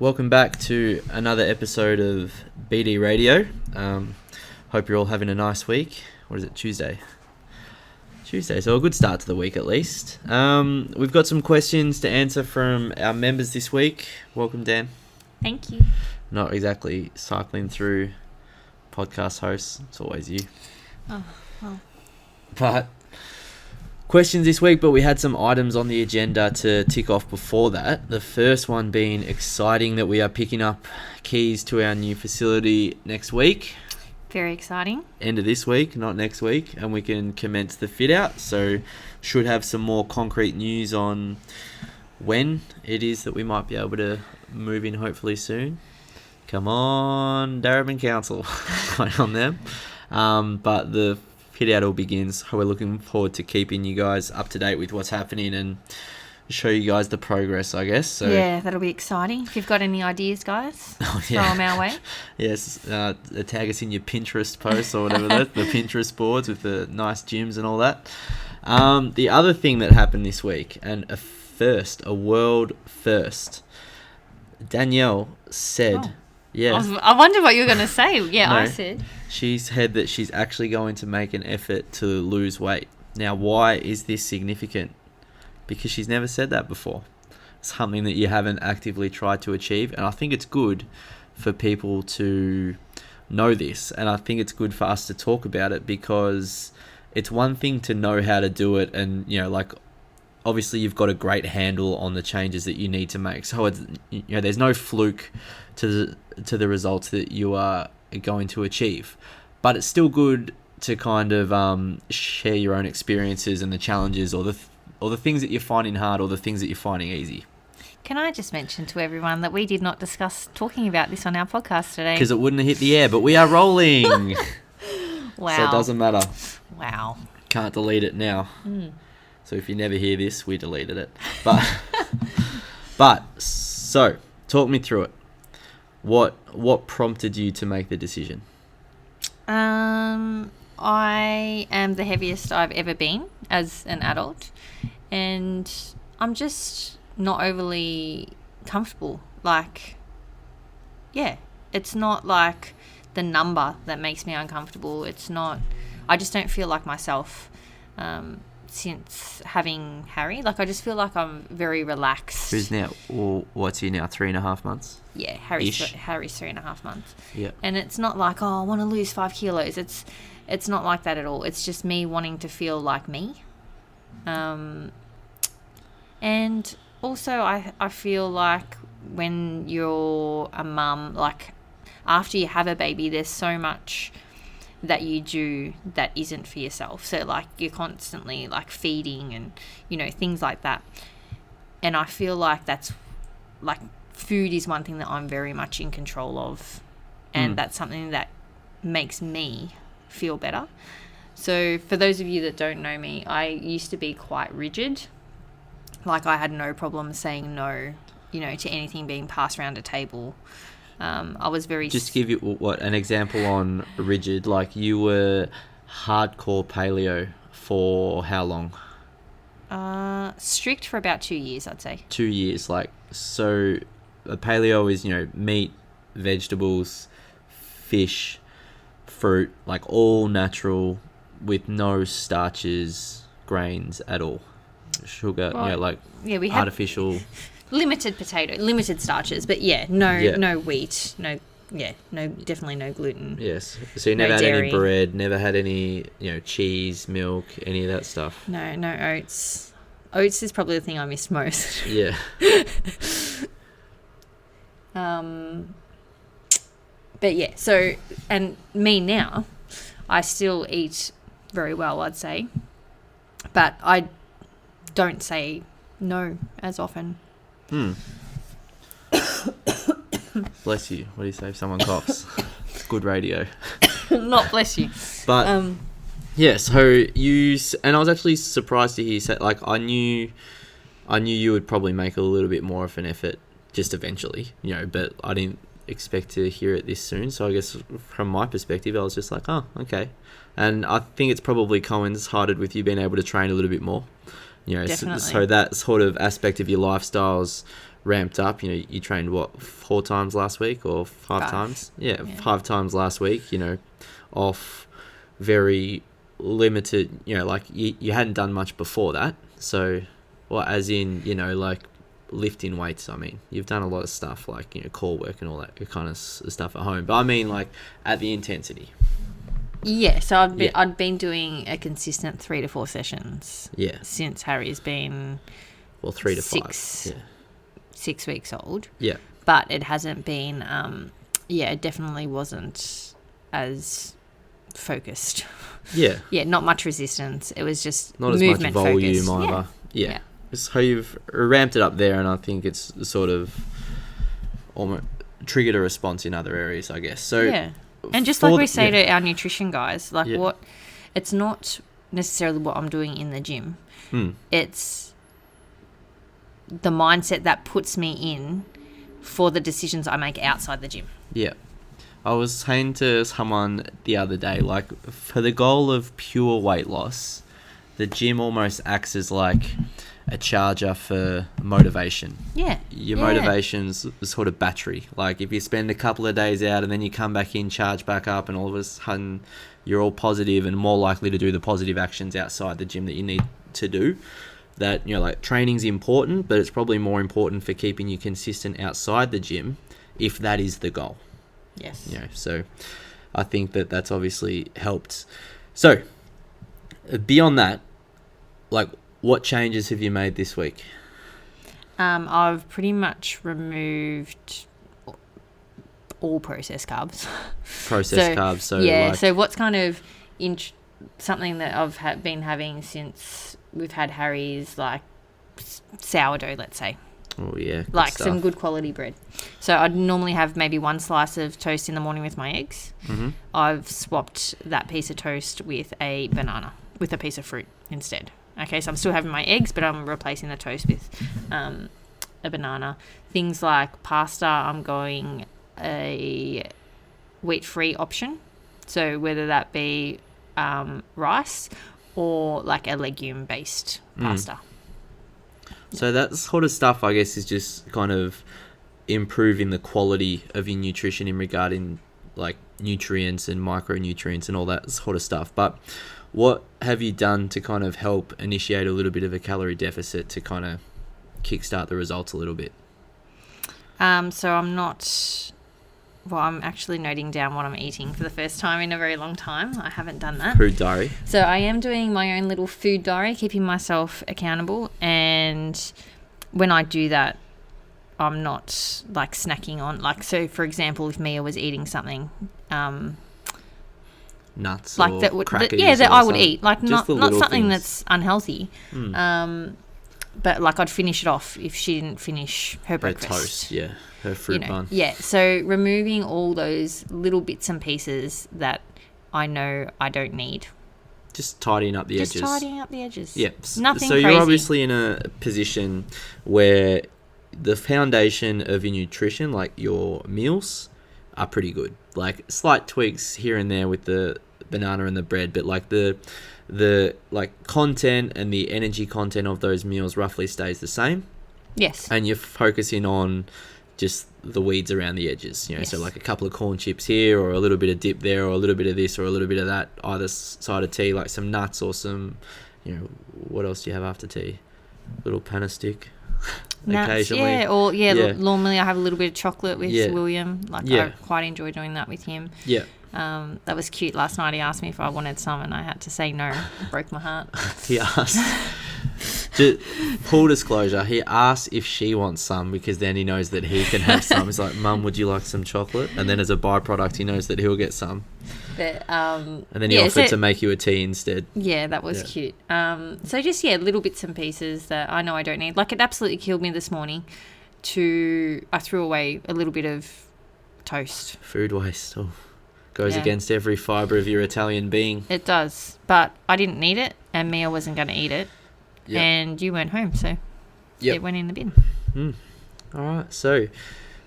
Welcome back to another episode of BD Radio. Hope you're all having a nice week. What is it, Tuesday, so a good start to the week at least. We've got some questions to answer from our members this week. Welcome, Dan. Thank you. Not exactly cycling through podcast hosts. It's always you. Oh, well. But questions this week, but we had some items on the agenda to tick off before that. The first one being exciting that we are picking up keys to our new facility next week. Very exciting. End of this week, not next week, and we can commence the fit out. So should have some more concrete news on when it is that we might be able to move in hopefully soon. Come on, Darabin Council. Going on them. But the fit out all begins. We're looking forward to keeping you guys up to date with what's happening and show you guys the progress, I guess. So yeah, that'll be exciting. If you've got any ideas, guys, throw them our way. Yes, tag us in your Pinterest posts or whatever the Pinterest boards with the nice gyms and all that. The other thing that happened this week, and a world first, Danielle said, I wonder what you were going to say. Yeah, no, I said. She said that she's actually going to make an effort to lose weight. Now, why is this significant? Because she's never said that before. Something that you haven't actively tried to achieve. And I think it's good for people to know this. And I think it's good for us to talk about it, because it's one thing to know how to do it. And, obviously you've got a great handle on the changes that you need to make. So it's, there's no fluke to the results that you are going to achieve. But it's still good to kind of share your own experiences and the challenges or the things that you're finding hard or the things that you're finding easy. Can I just mention to everyone that we did not discuss talking about this on our podcast today? Because it wouldn't have hit the air, but we are rolling. Wow. So it doesn't matter. Wow. Can't delete it now. So if you never hear this, we deleted it. So talk me through it. What prompted you to make the decision? I am the heaviest I've ever been as an adult, and I'm just not overly comfortable. It's not like the number that makes me uncomfortable. It's not, I just don't feel like myself since having Harry. I just feel like I'm very relaxed. Who's now, what's he now, 3.5 months? Yeah, Harry's 3.5 months. Yeah. And it's not like, I want to lose 5 kilos. It's not like that at all. It's just me wanting to feel like me. And also I feel like when you're a mum, after you have a baby, there's so much that you do that isn't for yourself. So you're constantly feeding and, things like that. And I feel like that's food is one thing that I'm very much in control of. And that's something that makes me feel better. So for those of you that don't know me, I used to be quite rigid. I had no problem saying no, to anything being passed around a table. I was very... Just to give you an example on rigid, you were hardcore paleo for how long? Strict for about 2 years, I'd say. 2 years, so a paleo is, meat, vegetables, fish, fruit, all natural with no starches, grains at all. Sugar, we have artificial... limited starches, but no wheat, definitely no gluten. Yes. So you never had dairy. any bread, never had any, cheese, milk, any of that stuff? No oats. Oats is probably the thing I missed most. Yeah. But yeah, so, and me now, I still eat very well, I'd say, but I don't say no as often. Bless you. What do you say if someone coughs? It's good radio. Not bless you. But yeah, so and I was actually surprised to hear you say, I knew you would probably make a little bit more of an effort just eventually, but I didn't expect to hear it this soon. So I guess from my perspective, I was just like, oh, okay. And I think it's probably coincided with you being able to train a little bit more. So that sort of aspect of your lifestyle's ramped up. You know, you trained, what, 4 times last week or 5 times? Yeah, 5 times last week, you know, off very limited, you know, like you hadn't done much before that. So, well, as in, you know, like lifting weights, I mean, you've done a lot of stuff like, you know, core work and all that kind of stuff at home. But I mean, like, at the intensity. Yeah, so I'd been doing a consistent 3 to 4 sessions. Yeah. Since Harry's been 3 to 5. Yeah. 6 weeks old. Yeah. But it hasn't been. It definitely wasn't as focused. Yeah. Yeah, not much resistance. It was just not as movement much volume focused. either. Yeah. So you've ramped it up there, and I think it's sort of almost triggered a response in other areas, I guess. So yeah. And just like we say to our nutrition guys, like it's not necessarily what I'm doing in the gym. It's the mindset that puts me in for the decisions I make outside the gym. Yeah. I was saying to someone the other day, like, for the goal of pure weight loss, the gym almost acts as like a charger for motivation. Yeah. Your motivation's a sort of battery. Like, if you spend a couple of days out and then you come back in, charge back up, and all of a sudden you're all positive and more likely to do the positive actions outside the gym that you need to do. That, you know, like, training's important, but it's probably more important for keeping you consistent outside the gym if that is the goal. Yes. You know, so I think that's obviously helped. So, beyond that, like, what changes have you made this week? I've pretty much removed all processed carbs. Carbs. So yeah. like, so what's kind of something that I've been having since we've had Harry's, like sourdough, let's say. Oh yeah. Like stuff. Some good quality bread. So I'd normally have maybe 1 slice of toast in the morning with my eggs. Mm-hmm. I've swapped that piece of toast with a banana, with a piece of fruit instead. Okay, so I'm still having my eggs, but I'm replacing the toast with a banana. Things like pasta, I'm going a wheat-free option. So whether that be rice or like a legume-based pasta. So that sort of stuff, I guess, is just kind of improving the quality of your nutrition in regarding like nutrients and micronutrients and all that sort of stuff. But what have you done to kind of help initiate a little bit of a calorie deficit to kind of kickstart the results a little bit? So I'm actually noting down what I'm eating for the first time in a very long time. I haven't done that. Food diary. So I am doing my own little food diary, keeping myself accountable. And when I do that, I'm not like snacking on, like, so for example, if Mia was eating something, nuts like or that would, crackers that I would eat, like not something things. that's unhealthy. But like I'd finish it off if she didn't finish her breakfast. Her toast, yeah. Her fruit bun. Yeah, so removing all those little bits and pieces that I know I don't need. Just tidying up the edges. Just tidying up the edges. Yeah. Nothing so crazy. You're obviously in a position where the foundation of your nutrition, like your meals, are pretty good. Like slight tweaks here and there with the banana and the bread, but like the like content and the energy content of those meals roughly stays the same. Yes. And you're focusing on just the weeds around the edges, you know, so like a couple of corn chips here or a little bit of dip there or a little bit of this or a little bit of that, either side of tea, like some nuts or some, you know, what else do you have after tea? Little panna stick. Nuts, occasionally. yeah, or normally I have a little bit of chocolate with William. Like Yeah. I quite enjoy doing that with him. Yeah. That was cute. Last night he asked me if I wanted some and I had to say no. It broke my heart. He asked. Just full disclosure, he asked if she wants some because then he knows that he can have some. He's like, Mum, would you like some chocolate? And then as a byproduct, he knows that he'll get some. But, and then he offered to make you a tea instead. Yeah, that was cute. So just, little bits and pieces that I know I don't need. Like it absolutely killed me this morning I threw away a little bit of toast. Food waste. Oh, goes against every fibre of your Italian being. It does. But I didn't need it and Mia wasn't going to eat it. Yep. And you weren't home, so it went in the bin. All right, so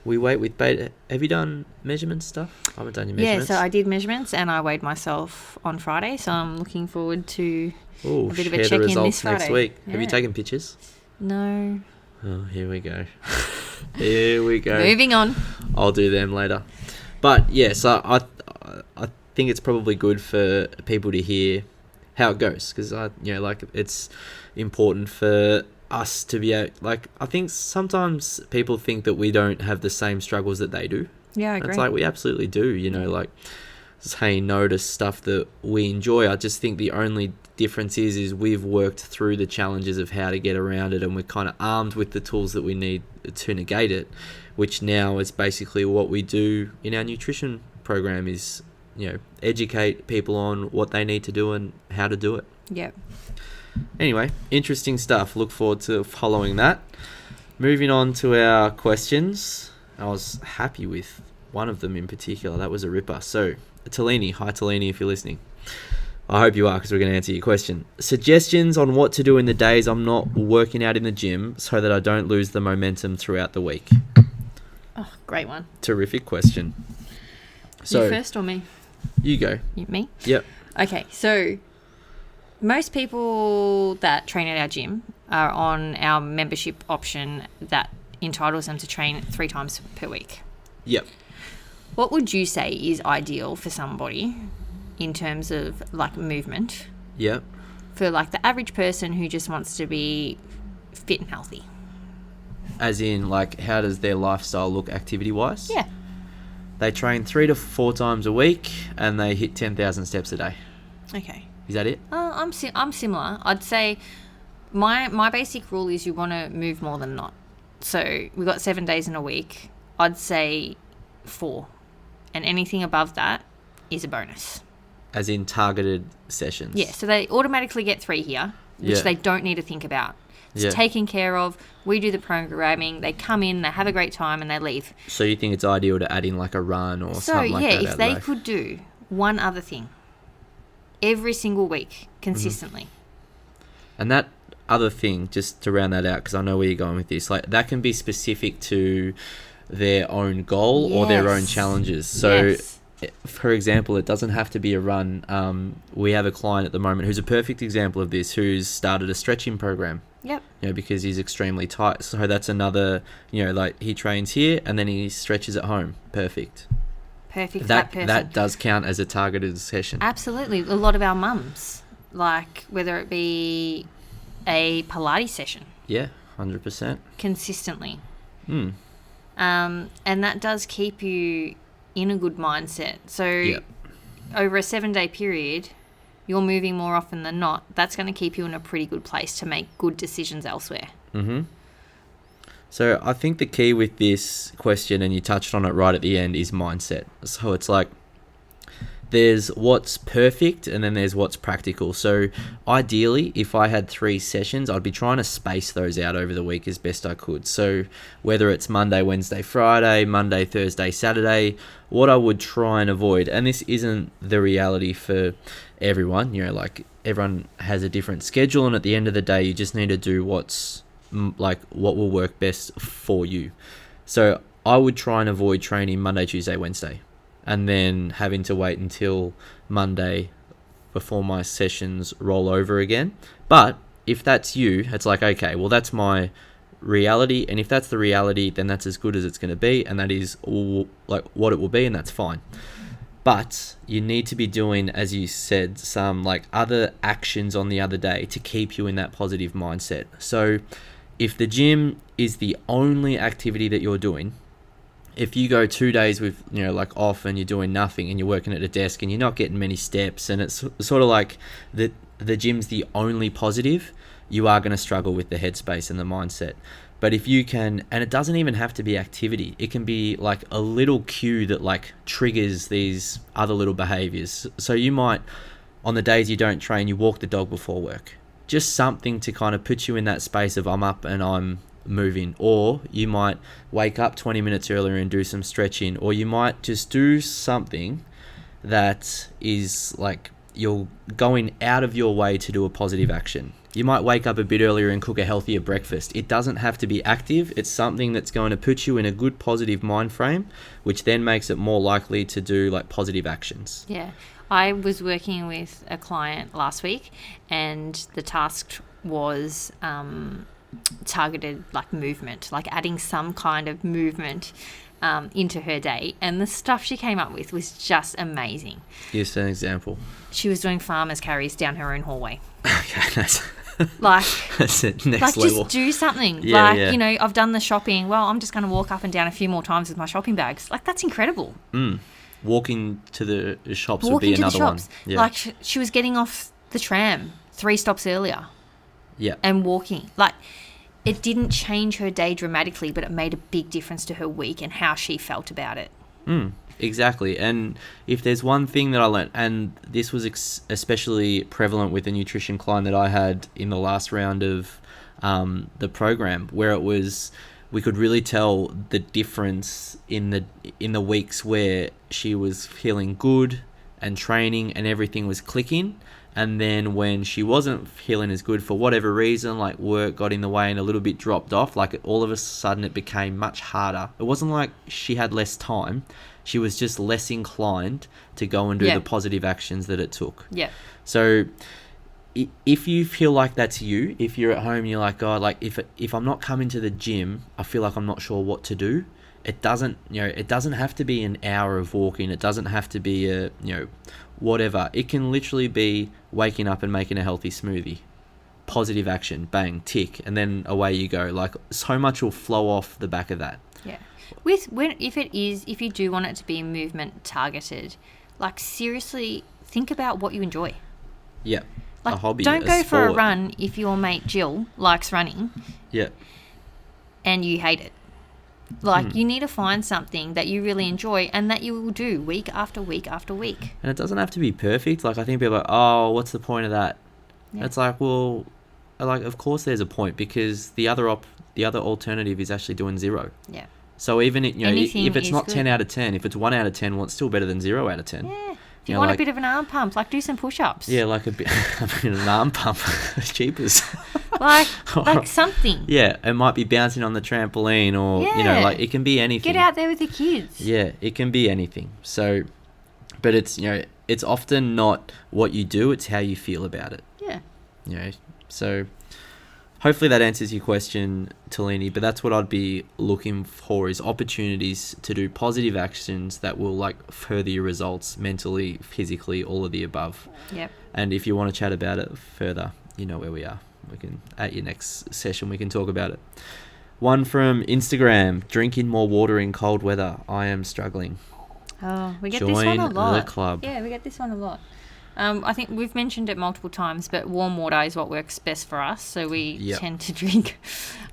we wait with beta. Have you done measurement stuff? I haven't done your measurements. Yeah, so I did measurements and I weighed myself on Friday, so I'm looking forward to a bit of a check-in this Friday. Next week. Yeah. Have you taken pictures? No. Oh, here we go. Here we go. Moving on. I'll do them later. But yeah, so I think it's probably good for people to hear how it goes, because it's important for us to be like, I think sometimes people think that we don't have the same struggles that they do. Yeah, I agree. It's like we absolutely do, like saying no to stuff that we enjoy. I just think the only difference is we've worked through the challenges of how to get around it, and we're kind of armed with the tools that we need to negate it, which now is basically what we do in our nutrition program is, educate people on what they need to do and how to do it. Yep. Anyway, interesting stuff. Look forward to following that. Moving on to our questions. I was happy with one of them in particular. That was a ripper. So, Talini. Hi, Talini, if you're listening. I hope you are, because we're going to answer your question. Suggestions on what to do in the days I'm not working out in the gym so that I don't lose the momentum throughout the week. Oh, great one. Terrific question. So, you first or me? You go. Me? Yep. Okay, so most people that train at our gym are on our membership option that entitles them to train 3 times per week. Yep. What would you say is ideal for somebody in terms of like movement? Yep. For like the average person who just wants to be fit and healthy. As in, like, how does their lifestyle look activity-wise? Yeah. They train 3 to 4 times a week and they hit 10,000 steps a day. Okay. Is that it? I'm similar. I'd say my basic rule is you want to move more than not. So we've got 7 days in a week. I'd say 4. And anything above that is a bonus. As in targeted sessions? Yeah, so they automatically get 3 here, which they don't need to think about. It's taken care of. We do the programming. They come in, they have a great time, and they leave. So you think it's ideal to add in like a run or something like that? So, yeah, if they could do one other thing every single week consistently. And that other thing, just to round that out, because I know where you're going with this, like that can be specific to their own goal or their own challenges. So, for example, it doesn't have to be a run. We have a client at the moment who's a perfect example of this, who's started a stretching program. Yep. Because he's extremely tight. So that's another, like he trains here and then he stretches at home. Perfect. Perfect. That does count as a targeted session. Absolutely. A lot of our mums, like whether it be a Pilates session. Yeah, 100%. Consistently. And that does keep you in a good mindset. So over a 7-day period, you're moving more often than not. That's going to keep you in a pretty good place to make good decisions elsewhere. So I think the key with this question, and you touched on it right at the end, is mindset. So it's like there's what's perfect and then there's what's practical. So ideally, if I had 3 sessions, I'd be trying to space those out over the week as best I could. So whether it's Monday, Wednesday, Friday, Monday, Thursday, Saturday, what I would try and avoid, and this isn't the reality for everyone, like everyone has a different schedule, and at the end of the day, you just need to do what will work best for you. So I would try and avoid training Monday, Tuesday, Wednesday, and then having to wait until Monday before my sessions roll over again. But if that's you, it's like, okay, well, that's my reality, and if that's the reality, then that's as good as it's going to be, and that is like what it will be, and that's fine. But you need to be doing, as you said, some like other actions on the other day to keep you in that positive mindset. So if the gym is the only activity that you're doing, if you go 2 days with, like off and you're doing nothing and you're working at a desk and you're not getting many steps, and it's sort of like the gym's the only positive, you are going to struggle with the headspace and the mindset. But if you can, and it doesn't even have to be activity, it can be like a little cue that like triggers these other little behaviors. So you might, on the days you don't train, you walk the dog before work. Just something to kind of put you in that space of I'm up and I'm moving. Or you might wake up 20 minutes earlier and do some stretching. Or you might just do something that is like you're going out of your way to do a positive action. You might wake up a bit earlier and cook a healthier breakfast. It doesn't have to be active. It's something that's going to put you in a good positive mind frame, which then makes it more likely to do like positive actions. Yeah. I was working with a client last week, and the task was targeted like movement, like adding some kind of movement into her day. And the stuff she came up with was just amazing. Give us an example. She was doing farmers carries down her own hallway. Okay, that's Like, that's it, next like level. just do something. Yeah, like, yeah. you know, I've done the shopping. Well, I'm just going to walk up and down a few more times with my shopping bags. Like, that's incredible. Walking to the shops would Walking be to the another one. shops. Yeah. Like, she was getting off the tram 3 stops earlier Yeah. and walking. Like, it didn't change her day dramatically, but it made a big difference to her week and how she felt about it. Exactly. And if there's one thing that I learned, and this was especially prevalent with the nutrition client that I had in the last round of the program, where it was, we could really tell the difference in the weeks where she was feeling good and training and everything was clicking. And then when she wasn't feeling as good for whatever reason, like work got in the way and a little bit dropped off, like all of a sudden it became much harder. It wasn't like she had less time. She was just less inclined to go and do the positive actions that it took. Yeah. So if you feel like that's you, if you're at home and you're like, God, like if I'm not coming to the gym, I feel like I'm not sure what to do. It doesn't have to be an hour of walking. It doesn't have to be whatever. It can literally be waking up and making a healthy smoothie. Positive action, bang, tick, and then away you go. Like, so much will flow off the back of that. Yeah. If you do want it to be movement targeted, like, seriously think about what you enjoy. Yeah. Like, a hobby. Don't go for a sport. run if your mate Jill likes running. Yeah. And you hate it. Like, you need to find something that you really enjoy and that you will do week after week after week. And it doesn't have to be perfect. Like, I think people are like, oh, what's the point of that? Yeah. It's like, well, like, of course there's a point, because the other alternative is actually doing 0. Yeah. So even if it's not good. 10 out of 10, if it's 1 out of 10, well, it's still better than 0 out of 10. Yeah. If you want a bit of an arm pump, like, do some push-ups. Yeah, like a bit of an arm pump. Cheapers. Like something. Yeah, it might be bouncing on the trampoline, or, like, it can be anything. Get out there with your kids. Yeah, it can be anything. So, but it's, it's often not what you do, it's how you feel about it. Yeah. So hopefully that answers your question, Talini, but that's what I'd be looking for, is opportunities to do positive actions that will, like, further your results mentally, physically, all of the above. Yep. And if you want to chat about it further, you know where we are. We can, at your next session, we can talk about it. One from Instagram: drinking more water in cold weather. I am struggling. Oh, we get this one a Join lot. the club. Yeah, we get this one a lot. I think we've mentioned it multiple times, but warm water is what works best for us. So we tend to drink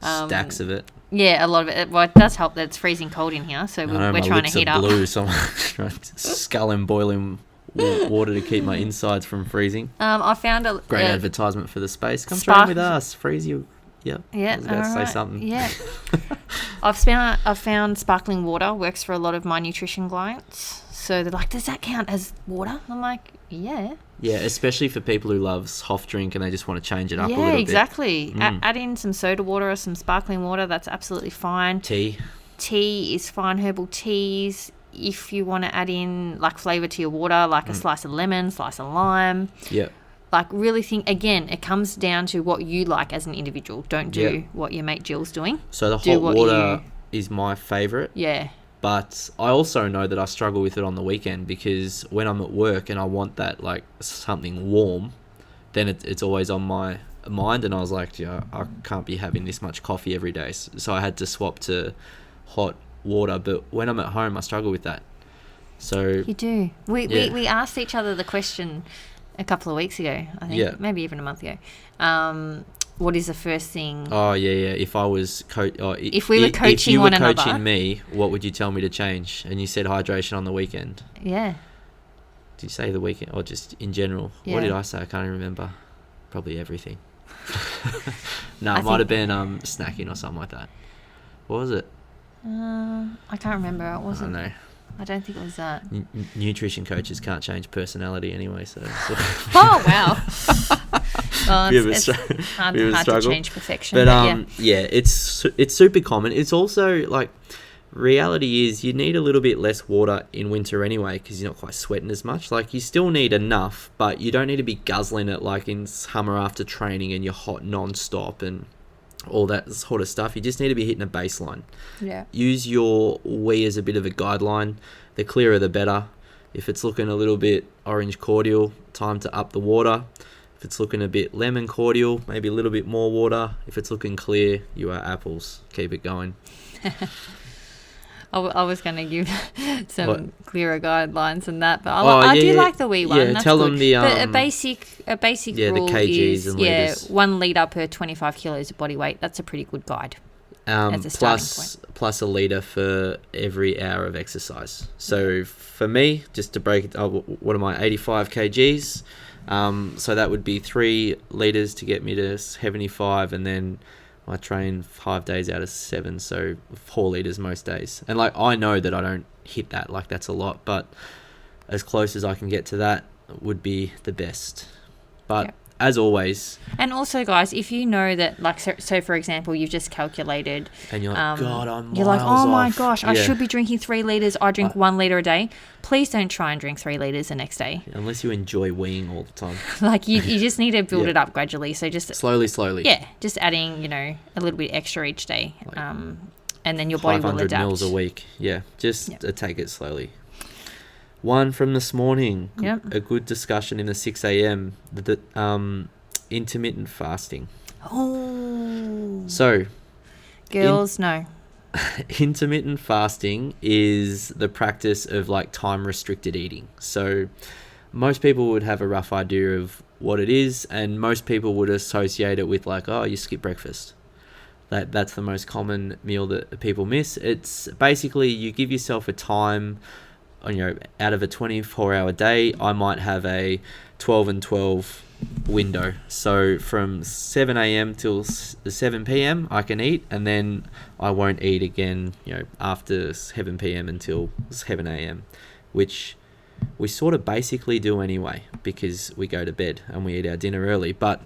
stacks of it. Yeah, a lot of it. Well, it does help that it's freezing cold in here, so we're trying to heat up. Blue, so I'm trying to scull and boiling water to keep my insides from freezing. I found a great advertisement for the space. Come train with us. Freeze you. Yeah. Yeah. I was about to say something. Yeah. I've found sparkling water works for a lot of my nutrition clients. So they're like, does that count as water? I'm like, yeah. Yeah, especially for people who love soft drink and they just want to change it up a little bit. bit. Yeah, exactly. Add in some soda water or some sparkling water. That's absolutely fine. Tea is fine. Herbal teas. If you want to add in, like, flavour to your water, like a slice of lemon, slice of lime. Yeah. Like, really think, again, it comes down to what you like as an individual. Don't do what your mate Jill's doing. So the hot water is my favourite. Yeah. But I also know that I struggle with it on the weekend, because when I'm at work and I want that, like, something warm, then it's always on my mind, and I was like, I can't be having this much coffee every day. So I had to swap to hot water. But when I'm at home, I struggle with that. So you do. We asked each other the question a couple of weeks ago, I think, maybe even a month ago. What is the first thing? Oh yeah. If I was if we were coaching one another, coaching me, what would you tell me to change? And you said hydration on the weekend. Yeah. Did you say the weekend or just in general? Yeah. What did I say? I can't even remember. Probably everything. No, it might have been snacking or something like that. What was it? I can't remember. It wasn't. I don't know. I don't think it was that. Nutrition coaches can't change personality anyway, so. Oh wow. It's hard to change perfection. But it's super common. It's also, like, reality is you need a little bit less water in winter anyway, because you're not quite sweating as much. Like, you still need enough, but you don't need to be guzzling it like in summer after training and you're hot non-stop. And all that sort of stuff. You just need to be hitting a baseline. Yeah. Use your wee as a bit of a guideline. The clearer the better. If it's looking a little bit orange cordial, time to up the water. If it's looking a bit lemon cordial, maybe a little bit more water. If it's looking clear, you are apples. Keep it going. I was going to give some clearer guidelines than that, but I do like the wee one. Yeah, that's tell good. them the But a basic rule the kgs is and liters. 1 litre per 25 kilos of body weight. That's a pretty good guide. As a starting point. Plus a litre for every hour of exercise. So for me, just to break it, what am I, 85 kgs? So that would be 3 litres to get me to 75, and then I train 5 days out of 7, so 4 litres most days. And like, I know that I don't hit that, like that's a lot, but as close as I can get to that would be the best. But as always, and also, guys, if you know that, like, so for example, you've just calculated, and you're like, God, I'm you're like, oh my off. gosh, I should be drinking 3 litres. I drink 1 litre a day. Please don't try and drink 3 litres the next day. Unless you enjoy weeing all the time. Like, you just need to build it up gradually. So just slowly. Yeah, just adding, a little bit extra each day, and then your body will 500 adapt. mils a week. Yeah, just take it slowly. One from this morning, a good discussion in the 6 a.m. The intermittent fasting. Oh. So, girls, no. Intermittent fasting is the practice of like time restricted eating. So, most people would have a rough idea of what it is, and most people would associate it with like, oh, you skip breakfast. That's the most common meal that people miss. It's basically you give yourself a time. Out of a 24-hour day, I might have a 12 and 12 window. So from 7 a.m. till 7 p.m. I can eat, and then I won't eat again, after 7 p.m. until 7 a.m., which we sort of basically do anyway because we go to bed and we eat our dinner early. But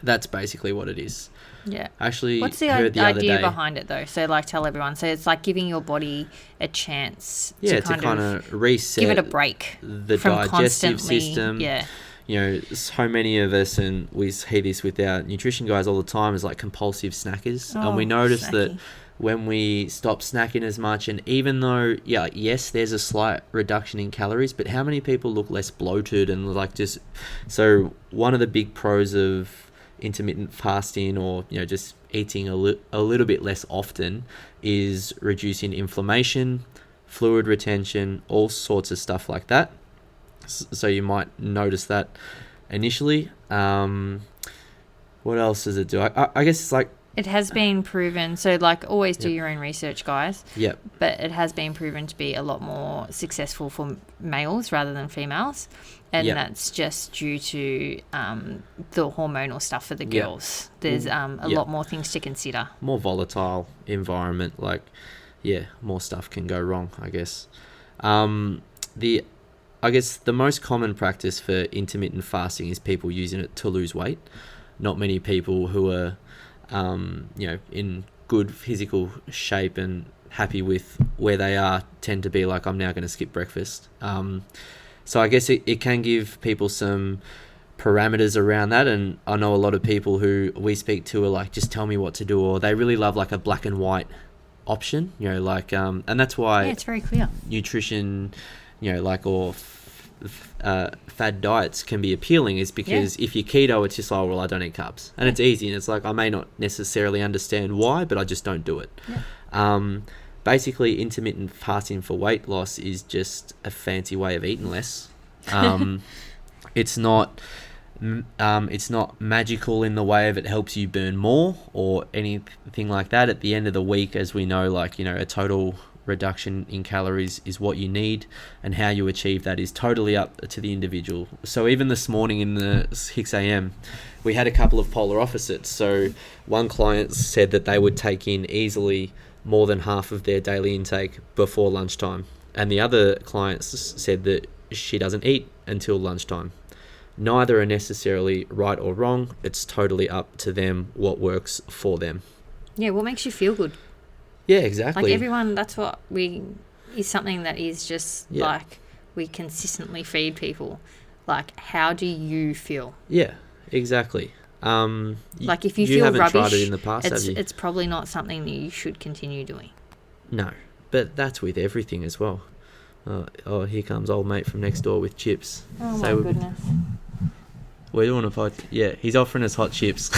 that's basically what it is. Yeah. Actually, what's the idea behind it though? So like, tell everyone. So it's like giving your body a chance to kind of reset, give it a break, the from digestive system. Yeah. So many of us, and we hear this with our nutrition guys all the time, is like compulsive snackers, and we notice that when we stop snacking as much, and even though yes, there's a slight reduction in calories, but how many people look less bloated and like just so one of the big pros of intermittent fasting, or just eating a little bit less often, is reducing inflammation, fluid retention, all sorts of stuff like that. So you might notice that initially. What else does it do? I guess it's like, it has been proven, so like always do your own research, guys. Yep. But it has been proven to be a lot more successful for males rather than females. And that's just due to the hormonal stuff for the girls. There's a lot more things to consider. More volatile environment, more stuff can go wrong, I guess. I guess the most common practice for intermittent fasting is people using it to lose weight. Not many people who are in good physical shape and happy with where they are tend to be like, I'm now going to skip breakfast. So I guess it can give people some parameters around that. And I know a lot of people who we speak to are like, just tell me what to do, or they really love like a black and white option, and that's why it's very clear. Nutrition, or fad diets can be appealing, is because if you're keto, it's just like, well, I don't eat carbs, and it's easy, and it's like, I may not necessarily understand why, but I just don't do it. Basically, intermittent fasting for weight loss is just a fancy way of eating less. It's not magical in the way of it helps you burn more or anything like that. At the end of the week, as we know, a total reduction in calories is what you need, and how you achieve that is totally up to the individual. So even this morning in the 6 a.m. we had a couple of polar opposites. So one client said that they would take in easily more than half of their daily intake before lunchtime, and the other client said that she doesn't eat until lunchtime. Neither are necessarily right or wrong. It's totally up to them what works for them. Yeah, what makes you feel good? Yeah, exactly. Like everyone, that's what is something that is just like we consistently feed people. Like, how do you feel? Yeah, exactly. Like if you you feel haven't rubbish, tried it in the past, have you? it's probably not something that you should continue doing. No, but that's with everything as well. Oh, here comes old mate from next door with chips. Oh So my goodness. we're doing a pod. Yeah, he's offering us hot chips.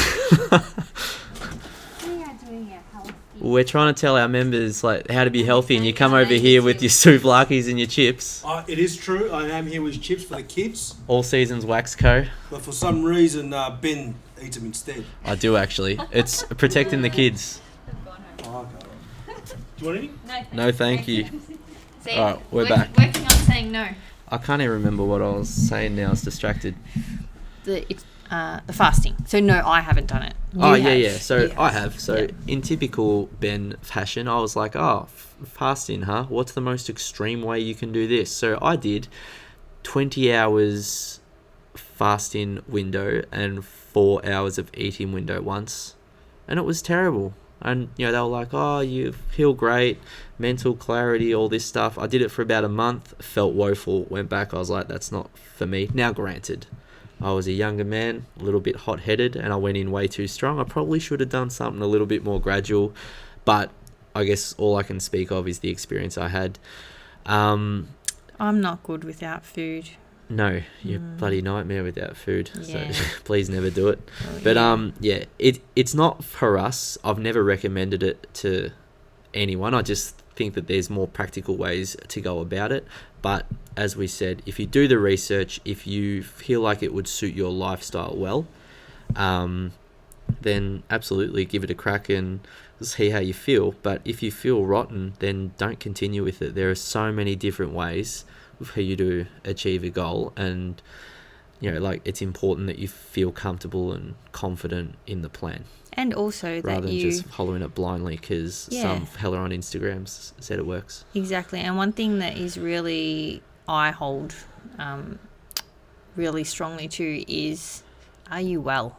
We are doing it healthy. We're trying to tell our members like how to be healthy, and you come over here with your souvlaki's and your chips. It is true. I am here with chips for the kids, All Seasons Wax Co. but for some reason, Ben eats them instead. I do actually. It's protecting the kids. Oh, okay. Do you want any? No, thank you. See, All right, we're back. Working on saying no. I can't even remember what I was saying now. I was distracted. The fasting. So no, I haven't done it. You Oh, have. yeah. So You I have. So Yeah. in typical Ben fashion, I was like, fasting, huh? What's the most extreme way you can do this? So I did 20 hours fasting window and 4 hours of eating window once. And it was terrible. And, they were like, oh, you feel great, mental clarity, all this stuff. I did it for about a month, felt woeful, went back. I was like, that's not for me. Now, granted, I was a younger man, a little bit hot-headed, and I went in way too strong. I probably should have done something a little bit more gradual, but I guess all I can speak of is the experience I had. I'm not good without food. No, you're a bloody nightmare without food. Yeah. So please never do it. Oh, But it's not for us. I've never recommended it to anyone. I just think that there's more practical ways to go about it. But as we said, if you do the research, if you feel like it would suit your lifestyle well, then absolutely give it a crack and see how you feel. But if you feel rotten, then don't continue with it. There are so many different ways for you to achieve a goal, and it's important that you feel comfortable and confident in the plan And also that rather than you just following it blindly because some fella on Instagram said it works. exactly. And one thing that is really I hold really strongly to is, are you well?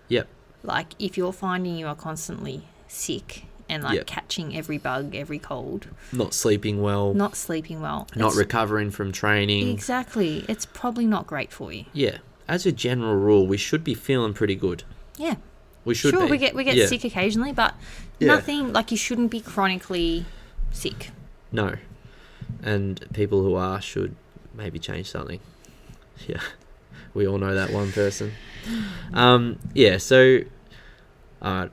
Yep. Like if you're finding you are constantly sick and like Yep. catching every bug, every cold, Not sleeping well, not sleeping well, not it's- recovering from training. exactly, it's probably not great for you. Yeah. As a general rule, we should be feeling pretty good. Yeah. We should Sure, be. we get Yeah. sick occasionally, but Yeah. nothing like you shouldn't be chronically sick. No. And people who are should maybe change something. Yeah. We all know that one person. So I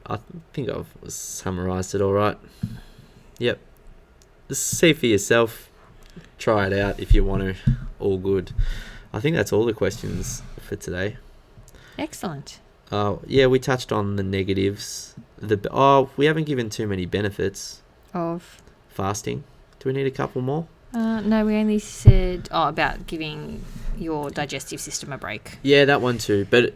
think I've summarised it all right. Yep. Just see for yourself. Try it out if you want to. All good. I think that's all the questions for today. Excellent. We touched on the negatives. We haven't given too many benefits. Of Fasting. Do we need a couple more? no, we only said about giving your digestive system a break. Yeah, that one too. But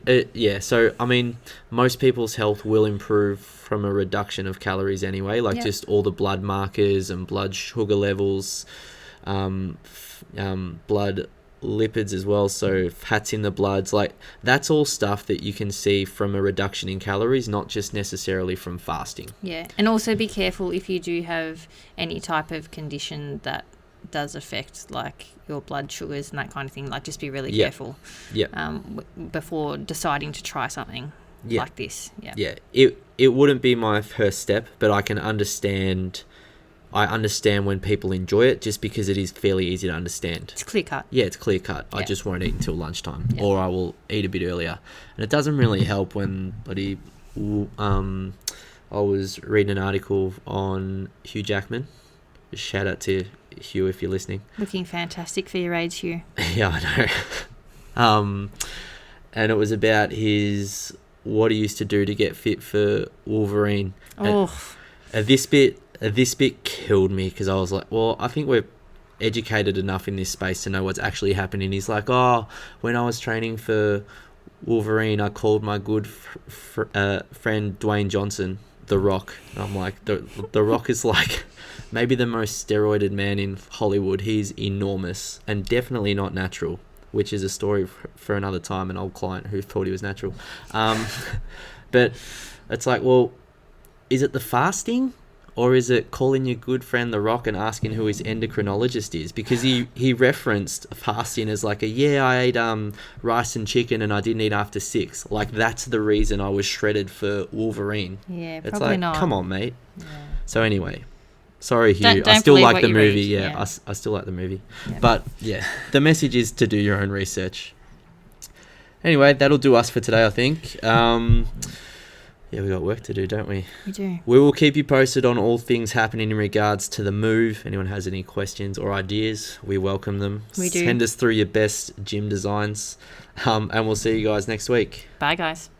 so I mean, most people's health will improve from a reduction of calories anyway. Like Yep. just all the blood markers and blood sugar levels, blood lipids as well. So fats in the bloods, like that's all stuff that you can see from a reduction in calories, not just necessarily from fasting. Yeah, and also be careful if you do have any type of condition that does affect like your blood sugars and that kind of thing. Like just be really Yep. careful. Yep. Before deciding to try something like this. Yeah. Yeah. It wouldn't be my first step, but I understand when people enjoy it just because it is fairly easy to understand. It's clear cut. Yeah, it's clear cut. I Yeah. just won't eat until lunchtime, Yeah. or I will eat a bit earlier. And it doesn't really help when I was reading an article on Hugh Jackman. Shout out to Hugh if you're listening. Looking fantastic for your age, Hugh. Yeah, I know. And it was about what he used to do to get fit for Wolverine. Oh, This bit killed me because I was like, well, I think we're educated enough in this space to know what's actually happening. He's like, when I was training for Wolverine, I called my good friend Dwayne Johnson The Rock. And I'm like, the Rock is like maybe the most steroided man in Hollywood. He's enormous and definitely not natural, which is a story for another time, an old client who thought he was natural. But it's like, well, is it the fasting Or is it calling your good friend The Rock and asking who his endocrinologist is? Because he referenced fasting as like I ate rice and chicken and I didn't eat after 6. Like, that's the reason I was shredded for Wolverine. Yeah, it's probably like, not. come on, mate. Yeah. So anyway, sorry, Hugh. Don't I still believe like what the you movie. read, Yeah, yeah. I still like the movie. Yeah. But yeah, the message is to do your own research. Anyway, that'll do us for today, I think. Yeah, we got work to do, don't we? We do. We will keep you posted on all things happening in regards to the move. Anyone has any questions or ideas, we welcome them. We do. Send us through your best gym designs. And we'll see you guys next week. Bye, guys.